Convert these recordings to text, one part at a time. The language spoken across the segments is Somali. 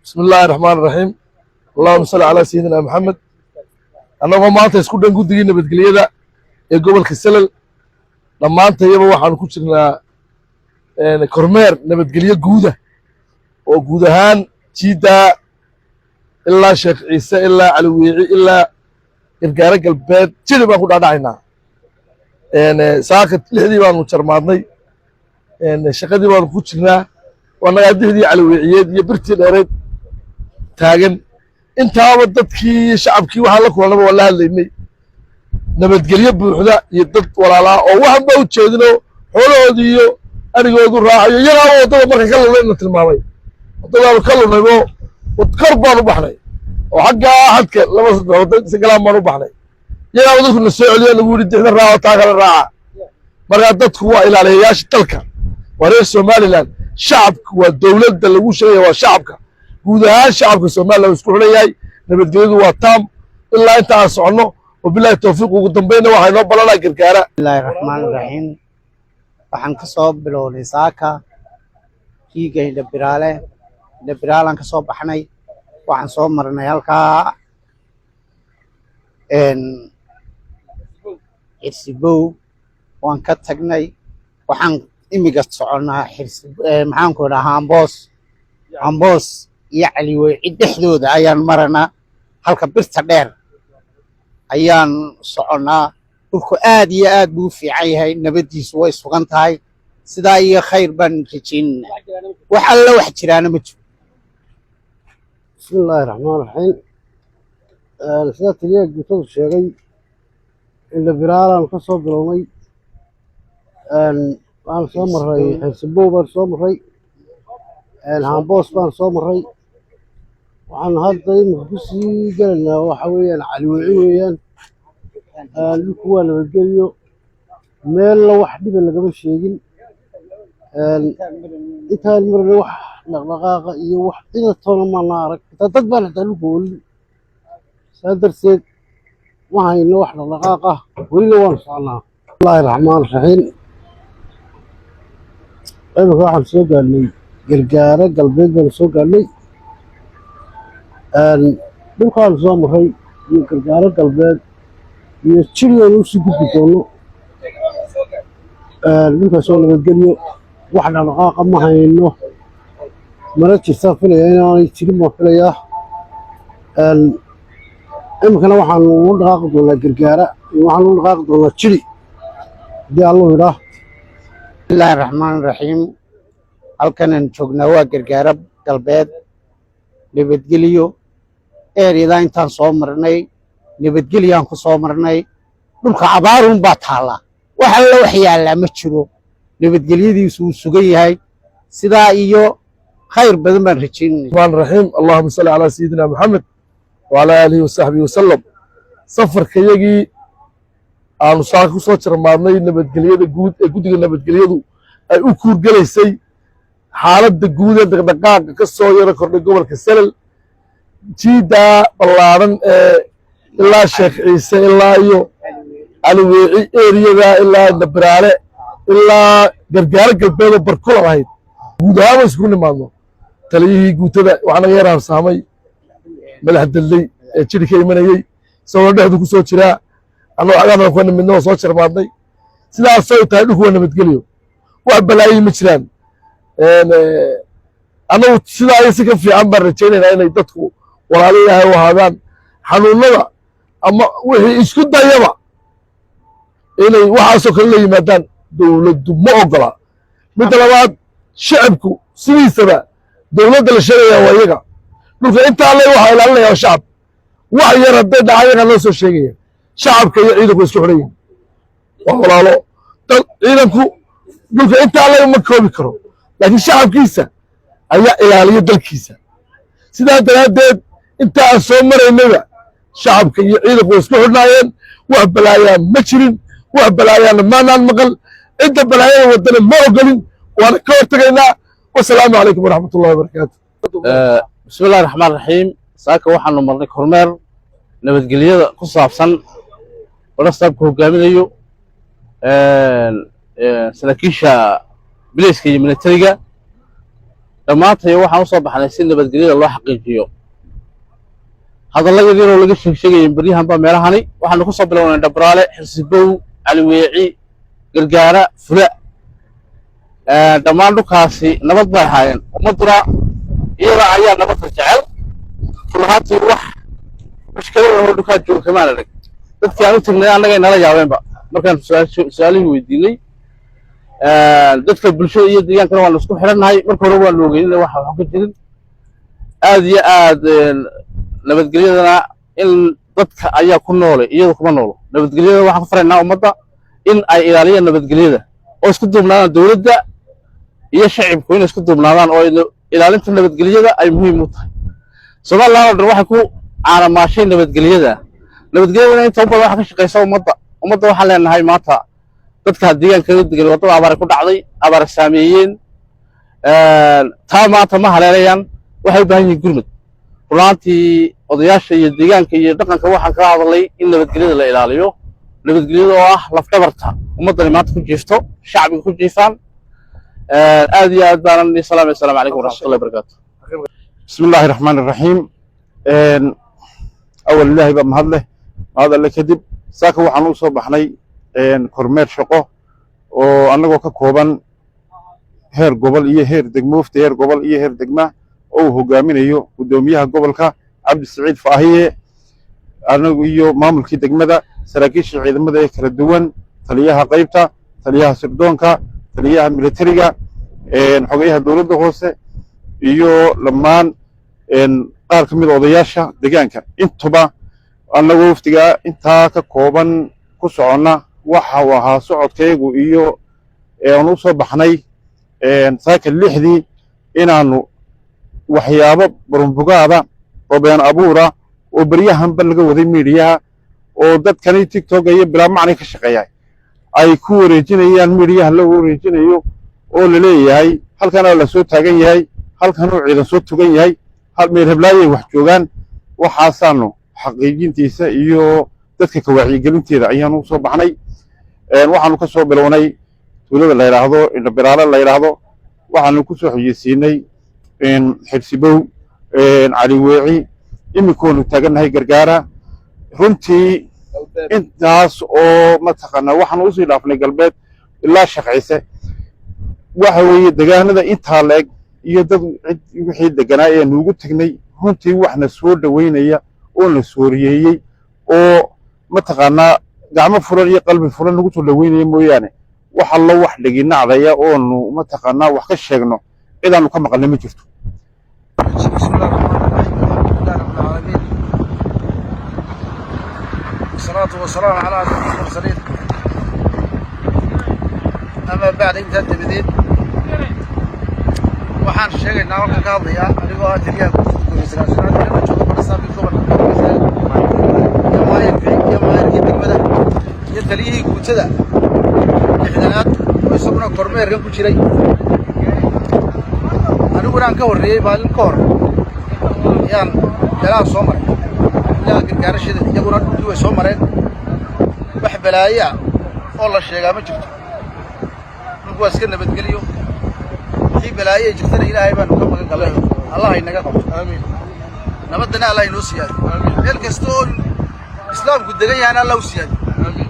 بسم الله الرحمن الرحيم اللهم صل على سيدنا محمد annagoo maanta isku dhan guddigii nabadgelyada ee gobolka Salal dhammaantayaba waxaan ku jirnaa kormeer nabadgelyo guuda oo guud ahaan jiida ilaa Sheekh Ciise ilaa Cali Wiici ilaa gargaara galbeed jili baan ku dhaadhacaynaa saaka lixdii baanu jarmaadnay shaqadii baanu ku jirnaa wanaga dixdii Cali Wiiciyeed iyo birtii dheereed taagan intaaba dadkii shacabkii waxa la kulanaba wala hadlaynay nabadgelyo buuxda iyo dad walaala oo waxba u jeedino xoolahoodii iyo arigoodu raacayo iyaga wadada marka ka lulayna tilmaamay wadada ka lulaybo kor baan u baxnay oo xagga hadka laba wadada si kala baan u baxnay iyaga wadada la soo celiyo lagu yiri dixda raaco taa kala raaca marka dadku waa ilaaliyayaasha dalka wareer Somaliland shacabku waa dawladda lagu sheegayo waa shacabka guud ahaan shacabka Soomaaliya isku xulay nabadgelyadu waa taam ilaa inta aan socono oo billahi tawfiiq ugu dambeeyna waxa inoo balanaa gargaara bismillahir rahmaanir rahiim waxaan ka soo bilownay saaka kiigay dabiraalan ka soo baxnay waxaan soo marnay halkaa xirsibow waan ka tagnay waxaan imiga soconaa maxaan ku dhahaa amboos iyo Cali Wiici dhexdooda ayaan maranaa halka birta dheer ayaan soconaa dhulku aad iyo aad buu fiican yahay nabadiisu way sugan tahay sidaa iyo khayr baan rajaynaynaa wax alla wax jiraana ma jiro bismillahir rahmaanir rahiim sida taliya guutada sheegay in dabiraalan ka soo bilownay waan soo maray xirsibow baan soo maray hamboos baan soo maray waxaan hadda ku sii galaynaa waxa weeyaan Cali Wiici weeyaan dhulku waa nabadgelyo meel la wax dhiba lagama sheegin intaan marna wax dhaqdhaqaaqa iyo wax cida toona ma arag dad baan hadda dhulku wali sadarteed waxayna wax dhaqdhaqaaqa wali waan soconaa bismillahir rahmaanir rahiim waxaan soo gaarnay gargaara galbeed baan soo gaarnay dhulkaan soo maray iyo gargaara galbeed iyo jirigan u sii gudbi doono dhulkaasoo nabadgelyo wax dhaqdhaqaaqa ma hayno mana jirtaan filaya inaanay jirin baan filayaa iminkana waxaan ugu dhaqaaqi doonaa gargaara iyo waxaan ugu dhaqaaqi doonaa jiri haddii allahu yidhaah bismillahir rahmaanir rahiim halkanan joognaa waa gargaara galbeed nabadgelyo eeriyada intaan soo marnay nabadgelyaan ku soo marnay dhulka abaarun baa taala wax alla wax yaala ma jiro nabadgelyadiisu uu sugan yahay sidaa iyo khayr badan baan rajaynay rahmaan rahiim allahumma salli ala sayyidina muhammad wa ala alihi wa sahbihi wa sallam safarkayagii aanu saaka ku soo jarmaadnay nabadgelyada guud ee guddiga nabadgelyadu ay u kuurgalaysay xaaladda guud ee dhaqdhaqaaqa ka soo yara kordhay gobolka Salal jiida ballaaran ee ilaa Sheekh Ciise ilaa iyo Cali Wiici eeriyada ilaa Dabiraale ilaa gargaara galbeed oo barkula ahayd guud ahaan isku nimaadno taliyihii guutada waxaan naga yaraam saamay madax dalay ee jiri ka imanayay soo dhexdu ku soo jira anoo agaadana ku midnimo soo jarmaadnay sidaas oo tahay dhulku nabadgelyo wax balaayi ma jiraan anagu sidaa si ka fiican baan rajaynaynaa inay dadku walaalayahay u ahaadaan xanuunada ama wixii isku dayaba inay waxaasoo kale la yimaadaan dawladdu ma ogola midda labaad shacabku sidiisaba dawladda la sheegayaa waa iyaga dhulka intaa le waxaa ilaalinaya shacab wax yar hadday dhacayaga loo soo sheegaya shacabka iyo ciidanku isku xidhan yihin waa walaalo ciidanku dhulka intaa le ma koobi karo laakiin shacabkiisa ayaa ilaaliya dalkiisa sidaa daraaddeed inta aan soo maraynaba shacabka iyo ciidanku way isku xidhnaayeen wax balaayaa ma jirin wax balaayaana maanaan maqal cidda balaayada wadana ma ogolin waana ka hortagaynaa wasalaamu calaykum waraxmatullahi wabarakaatu bismillahi raxmaan raxiim saaka waxaanu marnay kormeer nabadgelyada ku saabsan walastaabka hogaaminayo saraakiisha bilayska iyo militariga dhammaantay waxaan usoo baxnay si nabadgelyada loo xaqiijiyo hadalla yaryar oo laga sheegayay baryahan baa meelahani waxaanu ku soo bilownay Dhabraale Xirsibow Caliweeci Gargaara Fula dhammaan dhulkaasi nabad bay ahaayeen ummaduna iyada ayaa nabadda jecel kulaatii wax mushkilada oo dhulka jooga kama arag dadkii aan u tagnay annaga inala yaabeenba markaan su'aalihii weydiinay dadka bulshada iyo deegaankana waan isku xiranahay marka hore waan ogeyn wax ka jirin aad iyo aad nabadgelyadana in dadka ayaa ku nool iyada kuma nool nabadgelyada waxaan ku faraynaa ummadda in ay ilaaliyaan nabadgelyada oo isku duubnaadaan dawladda iyo shacabku in isku duubnaadaan oo ilaalinta nabadgelyada ay muhiim u tahay Soomaaliland waxay ku caaramaashay nabadgelyada inta badan waxa ka shaqeysa ummadda waxaan leenahay maanta dadka deegaanka degan wadada abaar ku dhacday abaar saameeyeen taa maanta ma haleelayaan waxay u baahan yihiin gurmad runtii odayaasha iyo deegaanka iyo dhaqanka waxaan ka hadalay in nabadgelyada la ilaaliyo nabadgelyada oo ah laf dhabarta ummadda maanta ku jiifto shacbiga ku jiifaan aad iyo aad baan salaam alaykum warahmatullahi wabarakatuh bismillahir rahmanir rahim awal ilaahay ba mahadle هذا اللي كدب ساكو waxaan u soo baxnay kormeer shaqo oo anagoo ka kooban heer gobol iyo heer degmoofta heer gobol iyo heer degma oo hogaaminayo gudoomiyaha gobolka Cabdi Saciid Faahiye anagu iyo maamulkii degmada saraakiisha ciidamada ee kala duwan taliyaha qaybta taliyaha sirdoonka taliyaha militariga xogayaha dawladda hoose iyo lamaan qaar ka mid odayaasha deegaanka intuba anagoo waftiga intaa ka kooban ku socona waxa uu ahaa socodkaygu iyo aan u soo baxnay saaka 6dii inaanu waxyaabo barumbugaada oo been abuura oo baryahanba laga waday meediyaha oo dadkani TikTok iyo bilaa macna ka shaqeeyay ay ku wareejinayaan meediyaha la wareejinayo oo la leeyahay halkan la soo taagan yahay halkan uu ciidan soo tugan yahay hal meel heblaayay wax joogan waxaasaanu xaqiijintiisa iyo dadka ka wacyigelinteeda ayaan u soo baxnay waxaanu ka soo bilownay tuulada la yiraahdo Dhabraale la yiraahdo waxaanu ku soo xiyeysiinay Xirsibow Caliweeci imikoonu taaganahay Gargaara runtii intaas oo ma taqana waxaanu u sii dhaafnay galbeed ilaa shaqayse waxa weeye deegaanada inta leeg iyo dad wixii deganaa ee nuugu tagnay runtii waxna soo dhaweynaya oo la sooriyay oo ma taqana gacmo furan iyo qalbi furan lagu soo dhaweynaya mooyaane waxa la wax dhiginacdaya oo ma taqana wax ka sheegno ciidaanu ka maqalnay ma jirto والصلاة والسلام على أشرف المرسلين أما بعد أنت بدين waxaan sheegaynaa halka ka hadlaya anigoo ah taliyaha degmada iyo taliyihii guutada lixdanaad oo isaguna kormeerkan ku jiray aniguna aan ka horreeyey maalin ka hor ayaan meelaha soo maray ilaa gargaarashada iyaguna dhulkii way soo mareen wax balaayo ah oo la sheegaa ma jirto dhulku waa iska nabadgeliyo wixii balaayo jirtana ilaahay baanu ka magan galnay allah inaga qabto amiin nabadana allah inoo siyaado meel kasta oo islaamku degan yahay allah u siyaado amiin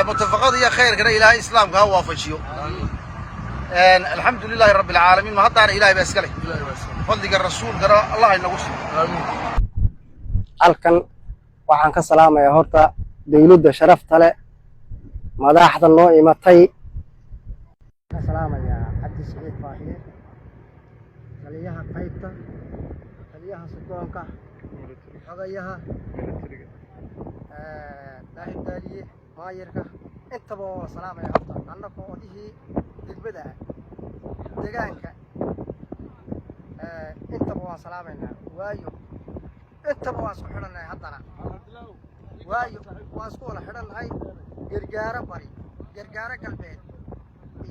mutafaqada iyo khayrkana ilaahay islaamka ha waafajiyo alxamdulilaahi rabbil caalamiin ma haddaana ilaahay baa iska leh fadliga rasuulkana allah inagu siiyo amiin halkan waxaan ka salaamayaa horta dawladda sharafta leh madaxda noo imatay ka salaamayaa Cabdi Saciid Faahiye taliyaha qaybta taliyaha sirdoonka xogayaha daahir daaliye maayirka intaba waa salaamaya horta annagoo odihii degmada deegaanka intaba waan salaamaynaa waayo intaba waan isku xidhannahay haddana waayo waan isku wada xidhannahay gargaaro bari gargaaro galbeed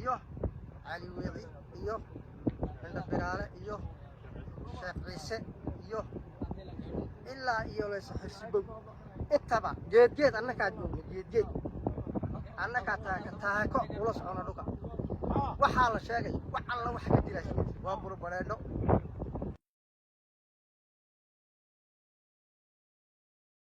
iyo Caliweeci iyo Dhabraale iyo Sheekh Ciise iyo ilaa iyo Xirsibow intaba geed annaga joogno geed annaga taako ula socono dhuka waxaa la sheegay wax alla wax ka dilayso waa burbureeno